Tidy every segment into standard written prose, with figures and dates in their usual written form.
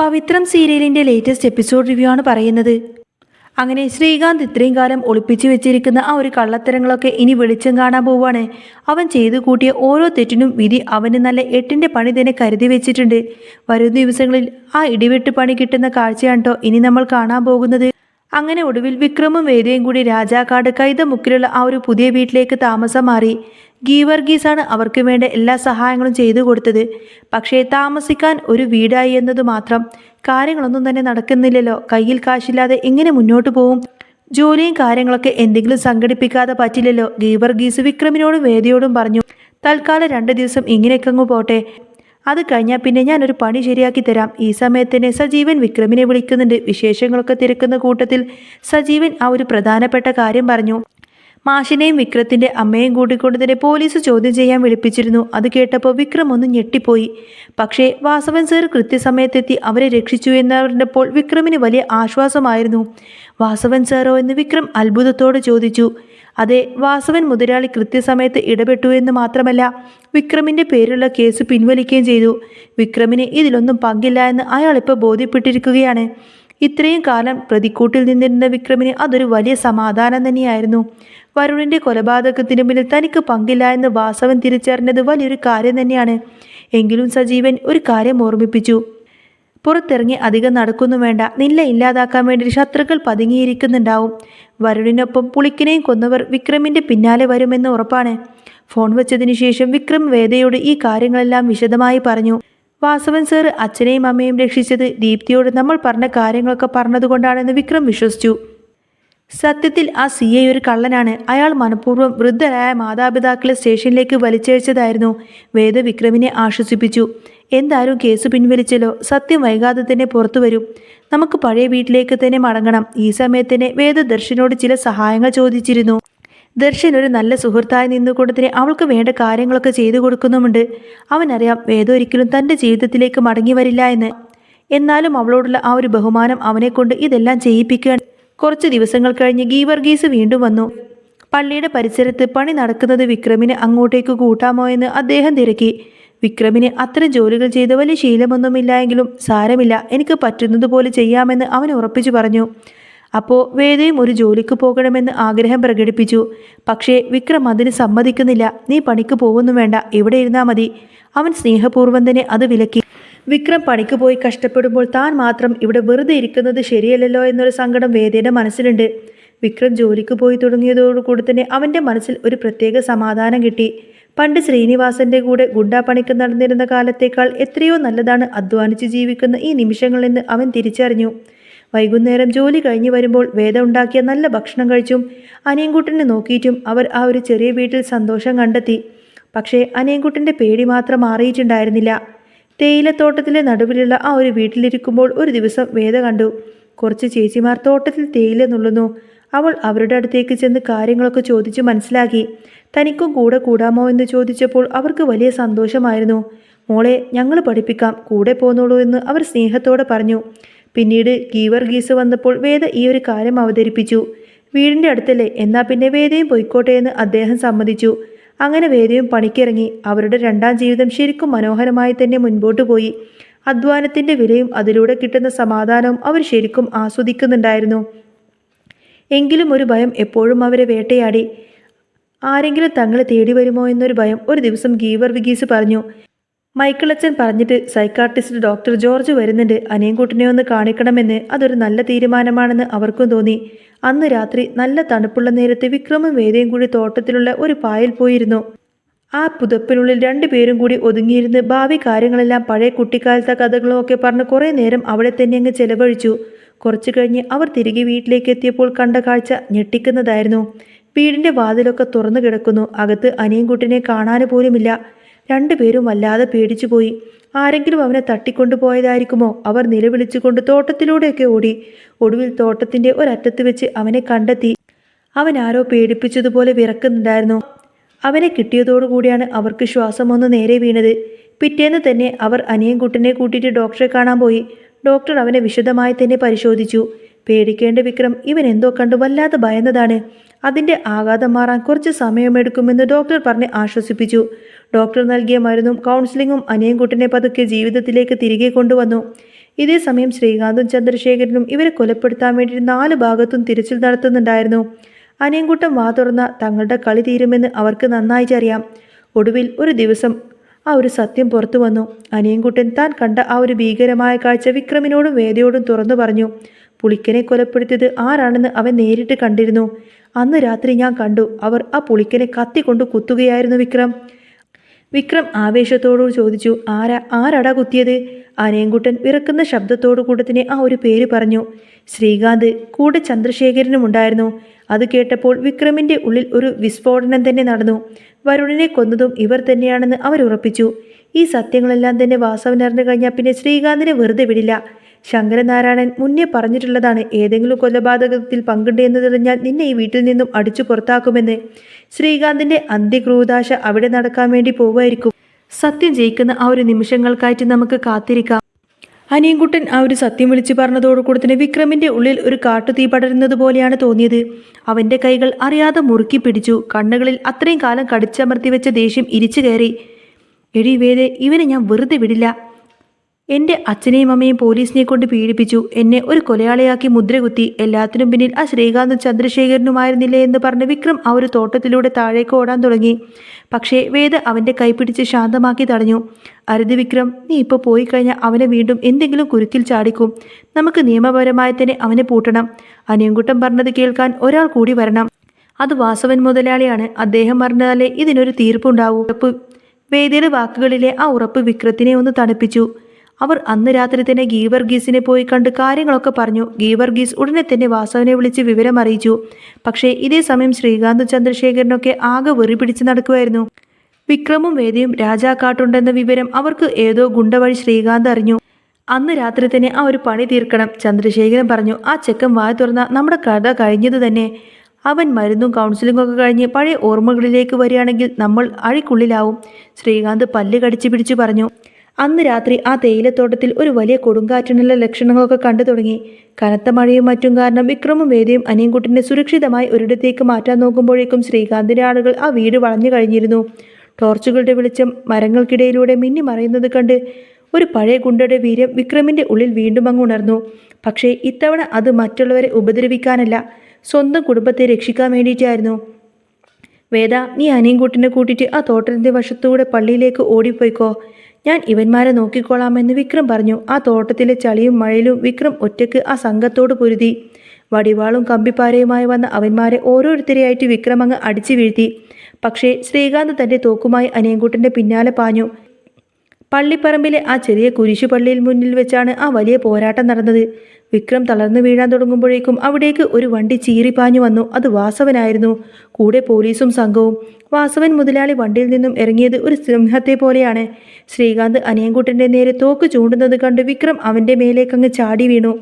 പവിത്രം സീരിയലിൻ്റെ latest episode review ആണ് പറയുന്നത്. അങ്ങനെ ശ്രീകാന്ത് ഇത്രയും കാലം ഒളിപ്പിച്ചു വെച്ചിരിക്കുന്ന ആ ഒരു കള്ളത്തരങ്ങളൊക്കെ ഇനി വെളിച്ചം കാണാൻ പോവുകയാണ്. അവൻ ചെയ്തു കൂട്ടിയ ഓരോ തെറ്റിനും വിധി അവന് നല്ല എട്ടിൻ്റെ പണി തന്നെ കരുതി വെച്ചിട്ടുണ്ട്. വരും ദിവസങ്ങളിൽ ആ ഇടിവെട്ട് പണി കിട്ടുന്ന കാഴ്ചയാണ് കേട്ടോ ഇനി നമ്മൾ കാണാൻ പോകുന്നത്. അങ്ങനെ ഒടുവിൽ വിക്രമും വേദയും കൂടി രാജാക്കാട് കൈതമുക്കിലുള്ള ആ ഒരു പുതിയ വീട്ടിലേക്ക് താമസം മാറി. ഗീവർഗീസാണ് അവർക്ക് വേണ്ട എല്ലാ സഹായങ്ങളും ചെയ്തു കൊടുത്തത്. പക്ഷേ താമസിക്കാൻ ഒരു വീടായി എന്നത് മാത്രം. കാര്യങ്ങളൊന്നും തന്നെ നടക്കുന്നില്ലല്ലോ. കയ്യിൽ കാശില്ലാതെ എങ്ങനെ മുന്നോട്ട് പോവും? ജോലിയും കാര്യങ്ങളൊക്കെ എന്തെങ്കിലും സംഘടിപ്പിക്കാതെ പറ്റില്ലല്ലോ. ഗീവർഗീസ് വിക്രമിനോടും വേദയോടും പറഞ്ഞു, തൽക്കാലം 2 ദിവസം ഇങ്ങനെയൊക്കെ അങ്ങ് പോട്ടെ, അത് കഴിഞ്ഞാൽ പിന്നെ ഞാനൊരു പണി ശരിയാക്കി തരാം. ഈ സമയത്ത് തന്നെ സജീവൻ വിക്രമിനെ വിളിക്കുന്നുണ്ട്. വിശേഷങ്ങളൊക്കെ തിരക്കുന്ന കൂട്ടത്തിൽ സജീവൻ ആ ഒരു പ്രധാനപ്പെട്ട കാര്യം പറഞ്ഞു. മാഷിനെയും വിക്രത്തിൻ്റെ അമ്മയും കൂട്ടിക്കൊണ്ട് തന്നെ പോലീസ് ചോദ്യം ചെയ്യാൻ വിളിപ്പിച്ചിരുന്നു. അത് കേട്ടപ്പോൾ വിക്രം ഒന്ന് ഞെട്ടിപ്പോയി. പക്ഷേ വാസവൻ സാർ കൃത്യസമയത്തെത്തി അവരെ രക്ഷിച്ചു എന്നറിഞ്ഞപ്പോൾ വിക്രമിന് വലിയ ആശ്വാസമായിരുന്നു. വാസവൻ സാറോ എന്ന് വിക്രം അത്ഭുതത്തോടെ ചോദിച്ചു. അതെ, വാസവൻ മുതലാളി കൃത്യസമയത്ത് ഇടപെട്ടു എന്ന് മാത്രമല്ല വിക്രമിൻ്റെ പേരുള്ള കേസ് പിൻവലിക്കുകയും ചെയ്തു. വിക്രമിന് ഇതിലൊന്നും പങ്കില്ല എന്ന് അയാളിപ്പോൾ ബോധ്യപ്പെട്ടിരിക്കുകയാണ്. ഇത്രയും കാലം പ്രതിക്കൂട്ടിൽ നിന്നിരുന്ന വിക്രമിന് അതൊരു വലിയ സമാധാനം തന്നെയായിരുന്നു. വരുണിൻ്റെ കൊലപാതകത്തിന് പിന്നിൽ തനിക്ക് പങ്കില്ല എന്ന് വാസവൻ തിരിച്ചറിഞ്ഞത് വലിയൊരു കാര്യം തന്നെയാണ്. എങ്കിലും സജീവൻ ഒരു കാര്യം ഓർമ്മിപ്പിച്ചു. പുറത്തിറങ്ങി അധികം നടക്കൊന്നും വേണ്ട. നിന്നെ ഇല്ലാതാക്കാൻ വേണ്ടി ശത്രുക്കൾ പതുങ്ങിയിരിക്കുന്നുണ്ടാവും. വരുണിനൊപ്പം പുളിക്കിനെയും കൊന്നവർ വിക്രമിൻ്റെ പിന്നാലെ വരുമെന്ന് ഉറപ്പാണ്. ഫോൺ വെച്ചതിന് ശേഷം വിക്രം വേദയോട് ഈ കാര്യങ്ങളെല്ലാം വിശദമായി പറഞ്ഞു. വാസവൻ സാർ അച്ഛനെയും അമ്മയും രക്ഷിച്ചത് ദീപ്തിയോട് നമ്മൾ പറഞ്ഞ കാര്യങ്ങളൊക്കെ പറഞ്ഞതുകൊണ്ടാണെന്ന് വിക്രം വിശ്വസിച്ചു. സത്യത്തിൽ ആ CI ഒരു കള്ളനാണ്. അയാൾ മനഃപൂർവ്വം വൃദ്ധരായ മാതാപിതാക്കളെ സ്റ്റേഷനിലേക്ക് വലിച്ചഴിച്ചതായിരുന്നു. വേദ വിക്രമിനെ ആശ്വസിപ്പിച്ചു. എന്തായാലും കേസ് പിൻവലിച്ചല്ലോ, സത്യം വൈകാതെ തന്നെ പുറത്തു വരും. നമുക്ക് പഴയ വീട്ടിലേക്ക് തന്നെ മടങ്ങണം. ഈ സമയത്ത് തന്നെ വേദ ദർശനോട് ചില സഹായങ്ങൾ ചോദിച്ചിരുന്നു. ദർശൻ ഒരു നല്ല സുഹൃത്തായി നിന്നുകൊണ്ട് തന്നെ അവൾക്ക് വേണ്ട കാര്യങ്ങളൊക്കെ ചെയ്തു കൊടുക്കുന്നുമുണ്ട്. അവനറിയാം വേദ ഒരിക്കലും തൻ്റെ ജീവിതത്തിലേക്ക് മടങ്ങി വരില്ല എന്ന്. എന്നാലും അവളോടുള്ള ആ ഒരു ബഹുമാനം അവനെക്കൊണ്ട് ഇതെല്ലാം ചെയ്യിപ്പിക്കുകയാണ്. കുറച്ച് ദിവസങ്ങൾ കഴിഞ്ഞ് ഗീവർഗീസ് വീണ്ടും വന്നു. പള്ളിയുടെ പരിസരത്ത് പണി നടക്കുന്നത് വിക്രമിനെ അങ്ങോട്ടേക്ക് കൂട്ടാമോ എന്ന് അദ്ദേഹം തിരക്കി. വിക്രമിന് അത്തരം ജോലികൾ ചെയ്ത വലിയ ശീലമൊന്നുമില്ലായെങ്കിലും സാരമില്ല, എനിക്ക് പറ്റുന്നതുപോലെ ചെയ്യാമെന്ന് അവൻ ഉറപ്പിച്ചു പറഞ്ഞു. അപ്പോൾ വേദയും ഒരു ജോലിക്ക് പോകണമെന്ന് ആഗ്രഹം പ്രകടിപ്പിച്ചു. പക്ഷേ വിക്രം അതിന് സമ്മതിക്കുന്നില്ല. നീ പണിക്ക് പോകുന്നു വേണ്ട, ഇവിടെ ഇരുന്നാൽ മതി. അവൻ സ്നേഹപൂർവ്വം തന്നെ അത് വിലക്കി. വിക്രം പണിക്ക് പോയി കഷ്ടപ്പെടുമ്പോൾ താൻ മാത്രം ഇവിടെ വെറുതെ ഇരിക്കുന്നത് ശരിയല്ലല്ലോ എന്നൊരു സങ്കടം വേദയുടെ മനസ്സിലുണ്ട്. വിക്രം ജോലിക്ക് പോയി തുടങ്ങിയതോടുകൂടി തന്നെ അവൻ്റെ മനസ്സിൽ ഒരു പ്രത്യേക സമാധാനം കിട്ടി. പണ്ട് ശ്രീനിവാസൻ്റെ കൂടെ ഗുണ്ടാപ്പണിക്ക് നടന്നിരുന്ന കാലത്തേക്കാൾ എത്രയോ നല്ലതാണ് അധ്വാനിച്ച് ജീവിക്കുന്ന ഈ നിമിഷങ്ങളെന്ന് അവൻ തിരിച്ചറിഞ്ഞു. വൈകുന്നേരം ജോലി കഴിഞ്ഞ് വരുമ്പോൾ വേദ ഉണ്ടാക്കിയ നല്ല ഭക്ഷണം കഴിച്ചും അനിയൻകുട്ടനെ നോക്കിയിട്ടും അവർ ആ ഒരു ചെറിയ വീട്ടിൽ സന്തോഷം കണ്ടെത്തി. പക്ഷേ അനിയൻകുട്ടൻ്റെ പേടി മാത്രം മാറിയിട്ടുണ്ടായിരുന്നില്ല. തേയിലത്തോട്ടത്തിലെ നടുവിലുള്ള ആ ഒരു വീട്ടിലിരിക്കുമ്പോൾ ഒരു ദിവസം വേദ കണ്ടു. കുറച്ച് ചേച്ചിമാർ തോട്ടത്തിൽ തേയില നുള്ളുന്നു. അവൾ അവരുടെ അടുത്തേക്ക് ചെന്ന് കാര്യങ്ങളൊക്കെ ചോദിച്ചു മനസ്സിലാക്കി. തനിക്കും കൂടെ കൂടാമോ എന്ന് ചോദിച്ചപ്പോൾ അവർക്ക് വലിയ സന്തോഷമായിരുന്നു. മോളെ, ഞങ്ങൾ പഠിപ്പിക്കാം, കൂടെ പോന്നോളൂ എന്ന് അവർ സ്നേഹത്തോടെ പറഞ്ഞു. പിന്നീട് ഗീവർഗീസ് വന്നപ്പോൾ വേദ ഈ ഒരു കാര്യം അവതരിപ്പിച്ചു. വീടിൻ്റെ അടുത്തല്ലേ, എന്നാൽ പിന്നെ വേദയും പൊയ്ക്കോട്ടെ എന്ന് അദ്ദേഹം സമ്മതിച്ചു. അങ്ങനെ വേദയും പണിക്കിറങ്ങി. അവരുടെ 2ാം ജീവിതം ശരിക്കും മനോഹരമായി തന്നെ മുൻപോട്ട് പോയി. അധ്വാനത്തിൻ്റെ വിലയും അതിലൂടെ കിട്ടുന്ന സമാധാനവും അവർ ശരിക്കും ആസ്വദിക്കുന്നുണ്ടായിരുന്നു. എങ്കിലും ഒരു ഭയം എപ്പോഴും അവരെ വേട്ടയാടി. ആരെങ്കിലും തങ്ങളെ തേടി വരുമോ എന്നൊരു ഭയം. ഒരു ദിവസം ഗീവർഗീസ് പറഞ്ഞു, മൈക്കിളച്ചൻ പറഞ്ഞിട്ട് സൈക്കാട്രിസ്റ്റ് ഡോക്ടർ ജോർജ് വരുന്നുണ്ട്, അനിയൻകുട്ടനെ ഒന്ന് കാണിക്കണമെന്ന്. അതൊരു നല്ല തീരുമാനമാണെന്ന് അവർക്കും തോന്നി. അന്ന് രാത്രി നല്ല തണുപ്പുള്ള നേരത്ത് വിക്രമും വേദയും കൂടി തോട്ടത്തിലുള്ള ഒരു പായൽ പോയിരുന്നു. ആ പുതപ്പിനുള്ളിൽ 2 പേരും കൂടി ഒതുങ്ങിയിരുന്ന് ഭാവി കാര്യങ്ങളെല്ലാം പഴയ കുട്ടിക്കാലത്തെ കഥകളും ഒക്കെ പറഞ്ഞ് കുറേ നേരം അവിടെ തന്നെ അങ്ങ് ചെലവഴിച്ചു. കുറച്ചു കഴിഞ്ഞ് അവർ തിരികെ വീട്ടിലേക്ക് എത്തിയപ്പോൾ കണ്ട കാഴ്ച ഞെട്ടിക്കുന്നതായിരുന്നു. വീടിൻ്റെ വാതിലൊക്കെ തുറന്നു കിടക്കുന്നു. അകത്ത് അനിയൻകുട്ടനെ കാണാൻ പോലുമില്ല. 2 പേരും വല്ലാതെ പേടിച്ചു പോയി. ആരെങ്കിലും അവനെ തട്ടിക്കൊണ്ടുപോയതായിരിക്കുമോ? അവർ നിലവിളിച്ചുകൊണ്ട് തോട്ടത്തിലൂടെയൊക്കെ ഓടി. ഒടുവിൽ തോട്ടത്തിൻ്റെ ഒരറ്റത്ത് വെച്ച് അവനെ കണ്ടെത്തി. അവൻ ആരോ പേടിപ്പിച്ചതുപോലെ വിറക്കുന്നുണ്ടായിരുന്നു. അവനെ കിട്ടിയതോടുകൂടിയാണ് അവർക്ക് ശ്വാസമൊന്ന് നേരെ വീണത്. പിറ്റേന്ന് തന്നെ അവർ അനിയൻകുട്ടനെ കൂട്ടിയിട്ട് ഡോക്ടറെ കാണാൻ പോയി. ഡോക്ടർ അവനെ വിശദമായി തന്നെ പരിശോധിച്ചു. പേടിക്കേണ്ട വിക്രം, ഇവൻ എന്തോ കണ്ടു വല്ലാതെ ഭയന്നതാണ്. അതിൻ്റെ ആഘാതം മാറാൻ കുറച്ച് സമയമെടുക്കുമെന്ന് ഡോക്ടർ പറഞ്ഞ് ആശ്വസിപ്പിച്ചു. ഡോക്ടർ നൽകിയ മരുന്നും കൗൺസിലിങ്ങും അനിയൻകുട്ടനെ പതുക്കെ ജീവിതത്തിലേക്ക് തിരികെ കൊണ്ടുവന്നു. ഇതേ സമയം ശ്രീകാന്തും ചന്ദ്രശേഖരനും ഇവരെ കൊലപ്പെടുത്താൻ വേണ്ടി 4 ഭാഗത്തും തിരച്ചിൽ നടത്തുന്നുണ്ടായിരുന്നു. അനിയൻകുട്ടൻ വാ തുറന്ന തങ്ങളുടെ കളി തീരുമെന്ന് അവർക്ക് നന്നായിട്ട് അറിയാം. ഒടുവിൽ ഒരു ദിവസം ആ ഒരു സത്യം പുറത്തു വന്നു. അനിയൻകുട്ടൻ താൻ കണ്ട ആ ഒരു ഭീകരമായ കാഴ്ച വിക്രമിനോടും വേദയോടും തുറന്നു പറഞ്ഞു. പുളിക്കനെ കൊലപ്പെടുത്തിയത് ആരാണെന്ന് അവൻ നേരിട്ട് കണ്ടിരുന്നു. അന്ന് രാത്രി ഞാൻ കണ്ടു. അവർ ആ പുളിക്കനെ കത്തിക്കൊണ്ട് കുത്തുകയായിരുന്നു വിക്രം ആവേശത്തോടു ചോദിച്ചു. ആരാടാ കുത്തിയത്? അനിയൻകുട്ടൻ വിറക്കുന്ന ശബ്ദത്തോടു കൂടെ തന്നെ ആ ഒരു പേര് പറഞ്ഞു. ശ്രീകാന്ത്. കൂടെ ചന്ദ്രശേഖരനും ഉണ്ടായിരുന്നു. അത് കേട്ടപ്പോൾ വിക്രമിൻ്റെ ഉള്ളിൽ ഒരു വിസ്ഫോടനം തന്നെ നടന്നു. വരുണിനെ കൊന്നതും ഇവർ തന്നെയാണെന്ന് അവരുറപ്പിച്ചു. ഈ സത്യങ്ങളെല്ലാം തന്നെ വാസവൻ അറിഞ്ഞു കഴിഞ്ഞാൽ പിന്നെ ശ്രീകാന്തിനെ വെറുതെ വിടില്ല. ശങ്കരനാരായണൻ മുന്നേ പറഞ്ഞിട്ടുള്ളതാണ്, ഏതെങ്കിലും കൊലപാതകത്തിൽ പങ്കുണ്ടെന്ന് തെളിഞ്ഞാൽ നിന്നെ ഈ വീട്ടിൽ നിന്നും അടിച്ചു പുറത്താക്കുമെന്ന്. ശ്രീകാന്തിൻ്റെ അന്ത്യക്രൂതാശ അവിടെ നടക്കാൻ വേണ്ടി പോവുമായിരിക്കും. സത്യം ജയിക്കുന്ന ആ ഒരു നിമിഷങ്ങൾക്കായിട്ട് നമുക്ക് കാത്തിരിക്കാം. അനിയൻകുട്ടൻ ആ ഒരു സത്യം വിളിച്ചു പറഞ്ഞതോടുകൂടി തന്നെ വിക്രമിൻ്റെ ഉള്ളിൽ ഒരു കാട്ടുതീ പടരുന്നത് പോലെയാണ് തോന്നിയത്. അവൻ്റെ കൈകൾ അറിയാതെ മുറുക്കി പിടിച്ചു. കണ്ണുകളിൽ അത്രയും കാലം കടിച്ചമർത്തി വെച്ച ദേഷ്യം ഇരിച്ചു കയറി. എടി വേദേ, ഇവനെ ഞാൻ വെറുതെ വിടില്ല. എൻ്റെ അച്ഛനെയും അമ്മയും പോലീസിനെ കൊണ്ട് പീഡിപ്പിച്ചു. എന്നെ ഒരു കൊലയാളിയാക്കി മുദ്രകുത്തി. എല്ലാത്തിനും പിന്നിൽ ആ ശ്രീകാന്തും ചന്ദ്രശേഖരനുമായിരുന്നില്ലേ എന്ന് പറഞ്ഞ് വിക്രം ആ ഒരു തോട്ടത്തിലൂടെ താഴേക്ക് ഓടാൻ തുടങ്ങി. പക്ഷേ വേദ അവൻ്റെ കൈപിടിച്ച് ശാന്തമാക്കി തടഞ്ഞു. അരുത് വിക്രം, നീ ഇപ്പോൾ പോയി കഴിഞ്ഞാൽ അവനെ വീണ്ടും എന്തെങ്കിലും കുരുക്കിൽ ചാടിക്കും. നമുക്ക് നിയമപരമായി തന്നെ അവനെ പൂട്ടണം. അനിയൻകുട്ടൻ പറഞ്ഞത് കേൾക്കാൻ ഒരാൾ കൂടി വരണം. അത് വാസവൻ മുതലാളിയാണ്. അദ്ദേഹം പറഞ്ഞാലേ ഇതിനൊരു തീർപ്പുണ്ടാവൂ. വേദയുടെ വാക്കുകളിലെ ആ ഉറപ്പ് വിക്രത്തിനെ ഒന്ന് തണുപ്പിച്ചു. അവർ അന്ന് രാത്രി തന്നെ ഗീവർഗീസിനെ പോയി കണ്ട് കാര്യങ്ങളൊക്കെ പറഞ്ഞു. ഗീവർഗീസ് ഉടനെ തന്നെ വാസവനെ വിളിച്ച് വിവരം അറിയിച്ചു. പക്ഷേ ഇതേ സമയം ശ്രീകാന്തും ചന്ദ്രശേഖരനൊക്കെ ആകെ വെറി പിടിച്ച് നടക്കുമായിരുന്നു. വിക്രമും വേദയും രാജാക്കാട്ടുണ്ടെന്ന വിവരം അവർക്ക് ഏതോ ഗുണ്ട വഴി ശ്രീകാന്ത് അറിഞ്ഞു. അന്ന് രാത്രി തന്നെ ആ ഒരു പണി തീർക്കണം. ചന്ദ്രശേഖരൻ പറഞ്ഞു. ആ ചെക്കൻ വായ തുറന്ന നമ്മുടെ കഥ കഴിഞ്ഞത് തന്നെ. അവൻ മരുന്നും കൗൺസിലിംഗും ഒക്കെ കഴിഞ്ഞ് പഴയ ഓർമ്മകളിലേക്ക് വരികയാണെങ്കിൽ നമ്മൾ അഴിക്കുള്ളിലാവും. ശ്രീകാന്ത് പല്ല് കടിച്ചു പിടിച്ചു പറഞ്ഞു. അന്ന് രാത്രി ആ തേയിലത്തോട്ടത്തിൽ ഒരു വലിയ കൊടുങ്കാറ്റിനുള്ള ലക്ഷണങ്ങളൊക്കെ കണ്ടു തുടങ്ങി. കനത്ത മഴയും മറ്റും കാരണം വിക്രമും വേദയും അനിയൻകുട്ടനെ സുരക്ഷിതമായി ഒരിടത്തേക്ക് മാറ്റാൻ നോക്കുമ്പോഴേക്കും ശ്രീകാന്തിൻ്റെ ആളുകൾ ആ വീട് വളഞ്ഞു കഴിഞ്ഞിരുന്നു. ടോർച്ചുകളുടെ വെളിച്ചം മരങ്ങൾക്കിടയിലൂടെ മിന്നി മറയുന്നത് കണ്ട് ഒരു പഴയ ഗുണ്ടയുടെ വീര്യം വിക്രമിൻ്റെ ഉള്ളിൽ വീണ്ടും അങ്ങ് ഉണർന്നു. പക്ഷേ ഇത്തവണ അത് മറ്റുള്ളവരെ ഉപദ്രവിക്കാനല്ല, സ്വന്തം കുടുംബത്തെ രക്ഷിക്കാൻ വേണ്ടിയിട്ടായിരുന്നു. വേദ, നീ അനിയൻകുട്ടനെ കൂട്ടിയിട്ട് ആ തോട്ടത്തിൻ്റെ വശത്തൂടെ പള്ളിയിലേക്ക് ഓടിപ്പോയിക്കോ. ഞാൻ ഇവന്മാരെ നോക്കിക്കോളാമെന്ന് വിക്രം പറഞ്ഞു. ആ തോട്ടത്തിലെ ചളിയും മഴയിലും വിക്രം ഒറ്റയ്ക്ക് ആ സംഘത്തോട് പൊരുതി. വടിവാളും കമ്പിപ്പാരയുമായി വന്ന അവന്മാരെ ഓരോരുത്തരെയായിട്ട് വിക്രം അങ്ങ് അടിച്ചു വീഴ്ത്തി. പക്ഷേ ശ്രീകാന്ത് തൻ്റെ തോക്കുമായി അനിയൻകുട്ടൻ്റെ പിന്നാലെ പാഞ്ഞു. പള്ളിപ്പറമ്പിലെ ആ ചെറിയ കുരിശുപള്ളിയിൽ മുന്നിൽ വെച്ചാണ് ആ വലിയ പോരാട്ടം നടന്നത്. വിക്രം തളർന്നു വീഴാൻ തുടങ്ങുമ്പോഴേക്കും അവിടേക്ക് ഒരു വണ്ടി ചീറിപ്പാഞ്ഞു വന്നു. അത് വാസവനായിരുന്നു. കൂടെ പോലീസും സംഘവും. വാസവൻ മുതലാളി വണ്ടിയിൽ നിന്നും ഇറങ്ങിയത് ഒരു സിംഹത്തെ പോലെയാണ്. ശ്രീകാന്ത് അനിയൻകുട്ടൻ്റെ നേരെ തോക്ക് ചൂണ്ടുന്നത് കണ്ട് വിക്രം അവൻ്റെ മേലേക്കങ്ങ് ചാടി വീണു.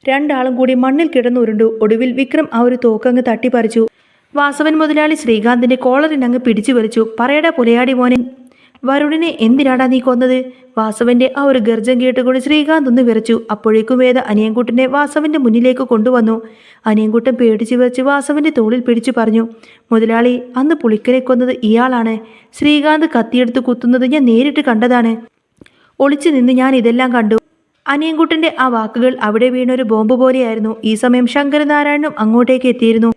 രണ്ടാളും കൂടി മണ്ണിൽ കിടന്നുരുണ്ടു. ഒടുവിൽ വിക്രം ആ ഒരു തോക്കങ്ങ് തട്ടിപ്പറിച്ചു. വാസവൻ മുതലാളി ശ്രീകാന്തിൻ്റെ കോളറിനങ്ങ് പിടിച്ചു വലിച്ചു. പറയടാ പുലയാടി മോനെ, വരുണിനെ എന്തിനാടാ നീ കൊന്നത്? വാസവന്റെ ആ ഒരു ഗർജം കേട്ടുകൊണ്ട് ശ്രീകാന്ത് ഒന്ന് വിറച്ചു. അപ്പോഴേക്കും വേദ അനിയൻകുട്ടനെ വാസവന്റെ മുന്നിലേക്ക് കൊണ്ടുവന്നു. അനിയൻകുട്ടൻ പേടിച്ചു വിറച്ച് വാസവന്റെ തോളിൽ പിടിച്ചു പറഞ്ഞു. മുതലാളി, അന്ന് പുളിക്കനെ കൊന്നത് ഇയാളാണ്. ശ്രീകാന്ത് കത്തിയെടുത്ത് കുത്തുന്നത് ഞാൻ നേരിട്ട് കണ്ടതാണ്. ഒളിച്ചു നിന്ന് ഞാൻ ഇതെല്ലാം കണ്ടു. അനിയൻകുട്ടന്റെ ആ വാക്കുകൾ അവിടെ വീണൊരു ബോംബ് പോലെയായിരുന്നു. ഈ സമയം ശങ്കരനാരായണനും അങ്ങോട്ടേക്ക് എത്തിയിരുന്നു.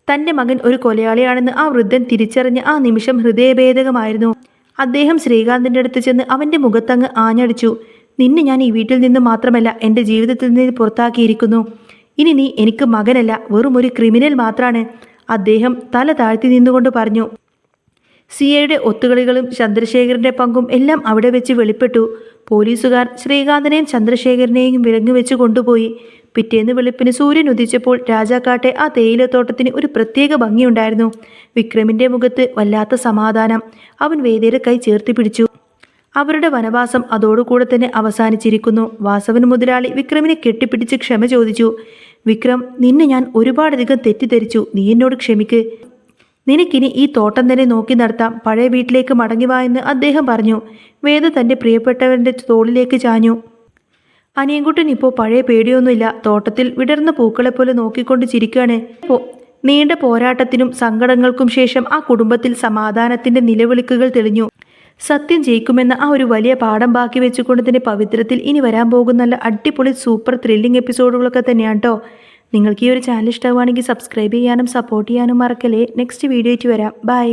തൻ്റെ മകൻ ഒരു കൊലയാളിയാണെന്ന് ആ വൃദ്ധൻ തിരിച്ചറിഞ്ഞ ആ നിമിഷം ഹൃദയഭേദകമായിരുന്നു. അദ്ദേഹം ശ്രീകാന്തിൻ്റെ അടുത്ത് ചെന്ന് അവൻ്റെ മുഖത്തങ്ങ് ആഞ്ഞടിച്ചു. നിന്നെ ഞാൻ ഈ വീട്ടിൽ നിന്ന് മാത്രമല്ല എൻ്റെ ജീവിതത്തിൽ നിന്ന് പുറത്താക്കിയിരിക്കുന്നു. ഇനി നീ എനിക്ക് മകനല്ല, വെറും ഒരു ക്രിമിനൽ മാത്രമാണ്. അദ്ദേഹം തല താഴ്ത്തി നിന്നുകൊണ്ട് പറഞ്ഞു. സിഐയുടെ ഒത്തുകളികളും ചന്ദ്രശേഖരൻ്റെ പങ്കും എല്ലാം അവിടെ വെച്ച് വെളിപ്പെട്ടു. പോലീസുകാർ ശ്രീകാന്തിനെയും ചന്ദ്രശേഖരനെയും വിലങ്ങുവെച്ച് കൊണ്ടുപോയി. പിറ്റേന്ന് വെളുപ്പിന് സൂര്യൻ ഉദിച്ചപ്പോൾ രാജാക്കാട്ടെ ആ തേയിലത്തോട്ടത്തിന് ഒരു പ്രത്യേക ഭംഗിയുണ്ടായിരുന്നു. വിക്രമിൻ്റെ മുഖത്ത് വല്ലാത്ത സമാധാനം. അവൻ വേദയുടെ കൈ ചേർത്ത് പിടിച്ചു. അവരുടെ വനവാസം അതോടുകൂടെ തന്നെ അവസാനിച്ചിരിക്കുന്നു. വാസവൻ മുതലാളി വിക്രമിനെ കെട്ടിപ്പിടിച്ച് ക്ഷമ ചോദിച്ചു. വിക്രം, നിന്നെ ഞാൻ ഒരുപാടധികം തെറ്റിദ്ധരിച്ചു. നീ എന്നോട് ക്ഷമിക്ക്. നിനക്കിനി ഈ തോട്ടം തന്നെ നോക്കി നടത്താം. പഴയ വീട്ടിലേക്ക് മടങ്ങിവാ എന്ന് അദ്ദേഹം പറഞ്ഞു. വേദ തൻ്റെ പ്രിയപ്പെട്ടവൻ്റെ തോളിലേക്ക് ചാഞ്ഞു. അനിയൻകുട്ടൻ ഇപ്പോൾ പഴയ പേടിയൊന്നുമില്ല. തോട്ടത്തിൽ വിടർന്ന പൂക്കളെപ്പോലെ നോക്കിക്കൊണ്ട് ചിരിക്കുകയാണ്. നീണ്ട പോരാട്ടത്തിനും സങ്കടങ്ങൾക്കും ശേഷം ആ കുടുംബത്തിൽ സമാധാനത്തിൻ്റെ നിലവിളിക്കുകൾ തെളിഞ്ഞു. സത്യം ജയിക്കുമെന്ന ആ ഒരു വലിയ പാഠം ബാക്കി വെച്ചുകൊണ്ട് തന്നെ പവിത്രത്തിൽ ഇനി വരാൻ പോകുന്ന നല്ല അടിപൊളി സൂപ്പർ ത്രില്ലിംഗ് എപ്പിസോഡുകളൊക്കെ തന്നെയാണ് കേട്ടോ. നിങ്ങൾക്ക് ഈ ഒരു ചാനൽ ഇഷ്ടമാണെങ്കിൽ സബ്സ്ക്രൈബ് ചെയ്യാനും സപ്പോർട്ട് ചെയ്യാനും മറക്കല്ലേ. നെക്സ്റ്റ് വീഡിയോ ആയിട്ട് വരാം. ബൈ.